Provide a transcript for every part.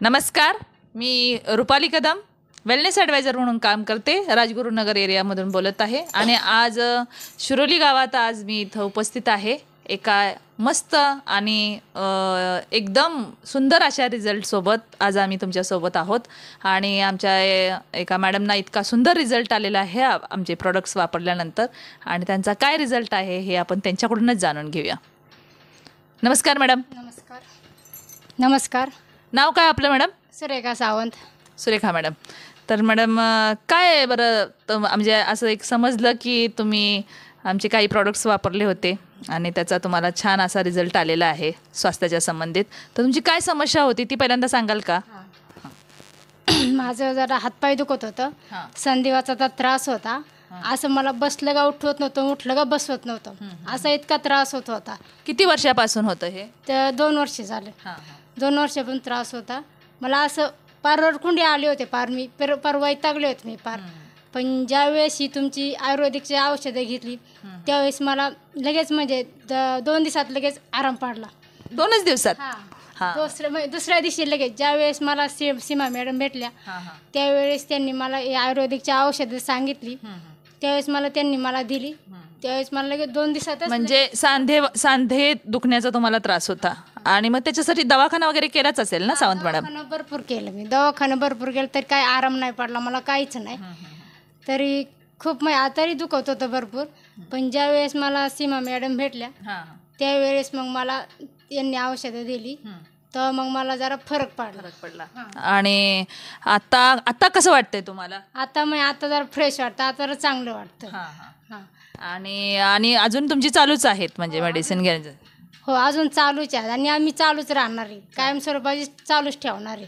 नमस्कार, मी Rupali Kadam wellness adviser म्हणून काम करते. राजगुरुनगर एरियामधून बोलत आहे आणि आज शिरोली गावात आज मी इथं उपस्थित आहे एका मस्त आणि एकदम सुंदर अशा रिझल्टसोबत. आज आम्ही तुमच्यासोबत आहोत आणि आमच्या एका मॅडमना इतका सुंदर रिझल्ट आलेला आहे आमचे प्रोडक्ट्स वापरल्यानंतर आणि त्यांचा काय रिझल्ट आहे हे आपण त्यांच्याकडूनच जाणून घेऊया. नमस्कार मॅडम. नमस्कार. नमस्कार. नाव काय आपलं मॅडम? सुरेखा सावंत. सुरेखा मॅडम. तर मॅडम काय बरं म्हणजे असं एक समजलं की तुम्ही आमचे काही प्रॉडक्ट्स वापरले होते आणि त्याचा तुम्हाला छान असा रिझल्ट आलेला आहे स्वास्थ्याच्या संबंधित. तर तुमची काय समस्या होती ती पहिल्यांदा सांगाल का? माझं जरा हातपाय दुखत होतं, संधिवाचा त्रास होता. असं मला बसलं का उठवत नव्हतं, उठलं का बसवत नव्हतं, असा इतका त्रास होत होता. किती वर्षापासून होतं हे? तर 2 वर्ष झाले. 2 वर्षापासून त्रास होता मला. असं पार रडकुंडी आले होते, पार मी पार वैतागले होते मी पार. पण ज्यावेळेस ही तुमची आयुर्वेदिकची औषधं घेतली त्यावेळेस मला लगेच म्हणजे 2 दिवसात लगेच आराम पडला. 2च दिवसात? दुसऱ्या दिवशी लगेच ज्यावेळेस मला सीमा मॅडम भेटल्या त्यावेळेस त्यांनी मला आयुर्वेदिकची औषधं सांगितली. त्यावेळेस त्यांनी मला दिली. त्यावेळेस मला लगेच 2 दिवसातच. म्हणजे सांधे दुखण्याचा तुम्हाला त्रास होता आणि मग त्याच्यासाठी दवाखाना वगैरे केलाच असेल ना सावंत मॅडम? दवाखाना भरपूर केलं मी, दवाखाना भरपूर केलं तरी काही आराम नाही पडला मला, काहीच नाही. तरी खूप तरी दुखत होतं भरपूर. पण ज्यावेळेस मला सीमा मॅडम भेटल्या त्यावेळेस मग मला यांनी औषधं दिली तर मग मला जरा फरक पडला. आणि आता कसं वाटतंय तुम्हाला? आता जरा फ्रेश वाटतं, आता जरा चांगलं वाटतं. आणि अजून तुमची चालूच आहेत म्हणजे मेडिसिन घ्यायचं? हो, अजून चालूच आहे आणि आम्ही चालूच राहणार आहे, कायमस्वरूपाची चालूच ठेवणार आहे.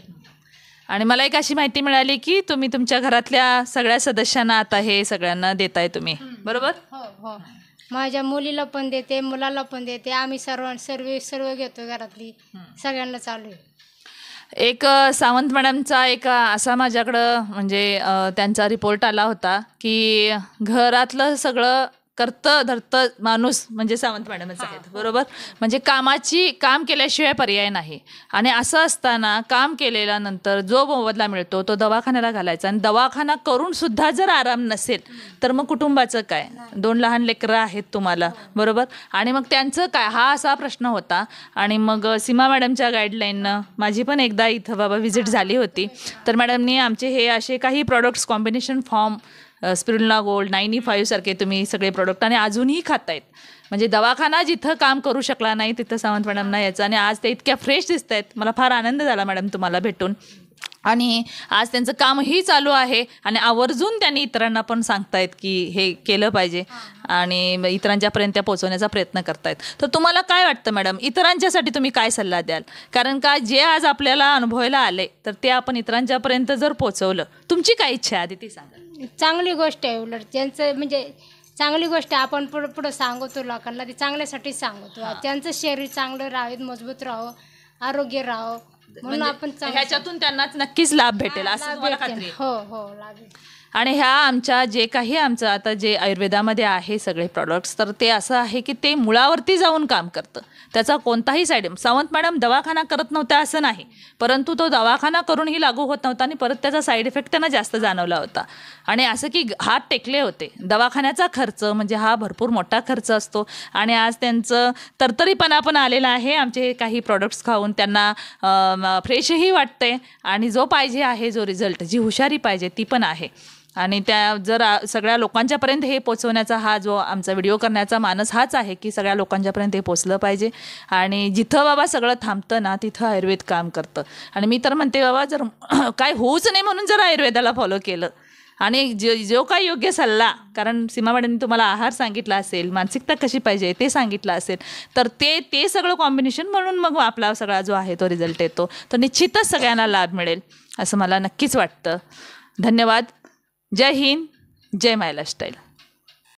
आणि मला एक अशी माहिती मिळाली की तुम्ही तुमच्या घरातल्या सगळ्या सदस्यांना आता हे सगळ्यांना देताय तुम्ही, बरोबर? हो हो, माझ्या मुलीला पण देते, मुलाला पण देते. आम्ही सर्व घेतो घरातली, सगळ्यांना चालू आहे. एक सावंत मॅडमचा एक असा माझ्याकडं म्हणजे त्यांचा रिपोर्ट आला होता की घरातलं सगळं करतं धरतं माणूस म्हणजे सावंत मॅडमच आहेत, बरोबर? म्हणजे काम केल्याशिवाय पर्याय नाही. आणि असं असताना काम केलेल्यानंतर जो मोबदला मिळतो तो दवाखान्याला घालायचा आणि दवाखाना करून सुद्धा जर आराम नसेल तर मग कुटुंबाचं काय? 2 लहान लेकरं आहेत तुम्हाला, बरोबर? आणि मग त्यांचं काय, हा असा प्रश्न होता. आणि मग सीमा मॅडमच्या गाईडलाईननं माझी पण एकदा इथं व्हिजिट झाली होती. तर मॅडमनी आमचे हे असे काही products combination form spirulina gold 9E5 सारखे तुम्ही सगळे प्रोडक्ट आणि अजूनही खातायत. म्हणजे दवाखाना जिथं काम करू शकला नाही तिथं सावंत मॅडमना यायचं आणि आज ते इतक्या फ्रेश दिसत आहेत. मला फार आनंद झाला मॅडम तुम्हाला भेटून. आणि आज त्यांचं कामही चालू आहे आणि आवर्जून त्यांनी इतरांना पण सांगतायत की हे केलं पाहिजे आणि इतरांच्यापर्यंत त्या पोहोचवण्याचा प्रयत्न करतायत. तर तुम्हाला काय वाटतं मॅडम, इतरांच्यासाठी तुम्ही काय सल्ला द्याल? कारण का जे आज आपल्याला अनुभवायला आले तर ते आपण इतरांच्यापर्यंत जर पोहोचवलं, तुमची काय इच्छा आहे आधी ती सांगा. चांगली गोष्ट आहे, उलट त्यांचं म्हणजे चांगली गोष्ट आहे. आपण पुढं सांगतो लोकांना, ते चांगल्यासाठीच सांगतो. त्यांचं शरीर चांगलं राहावं, मजबूत राहावं, आरोग्य राहावं म्हणून आपण ह्याच्यातून त्यांना नक्कीच लाभ भेटेल असं तुम्हाला खात्री? हो हो, लाभ. आणि ह्या आमच्या जे काही आमचं आता जे आयुर्वेदामध्ये आहे सगळे प्रॉडक्ट्स, तर ते असं आहे की ते मुळावरती जाऊन काम करतं. त्याचा कोणताही सावंत मॅडम दवाखाना करत नव्हत्या असं नाही, परंतु तो दवाखाना करूनही लागू होत नव्हता आणि परत त्याचा साईड इफेक्ट त्यांना जास्त जाणवला होता. आणि असं की हात टेकले होते. दवाखान्याचा खर्च म्हणजे हा भरपूर मोठा खर्च असतो आणि आज त्यांचं तरतरीपणा पण आलेला आहे आमचे काही प्रॉडक्ट्स खाऊन. त्यांना फ्रेशही वाटते आणि जो पाहिजे आहे जो रिझल्ट, जी हुशारी पाहिजे ती पण आहे. आणि त्या जर सगळ्या लोकांच्यापर्यंत हे पोचवण्याचा हा जो आमचा व्हिडिओ करण्याचा मानस हाच आहे की सगळ्या लोकांच्यापर्यंत हे पोचलं पाहिजे. आणि जिथं बाबा सगळं थांबतं ना तिथं आयुर्वेद काम करतं. आणि मी तर म्हणते बाबा जर काय होऊच नाही म्हणून जर आयुर्वेदाला फॉलो केलं आणि जो काही योग्य सल्ला, कारण सीमा मॅडमने तुम्हाला आहार सांगितला असेल, मानसिकता कशी पाहिजे ते सांगितलं असेल, तर ते सगळं कॉम्बिनेशन म्हणून मग आपला सगळा जो आहे तो रिझल्ट येतो. तर निश्चितच सगळ्यांना लाभ मिळेल असं मला नक्कीच वाटतं. धन्यवाद. जय हिंद, जय माय लाईफस्टाईल.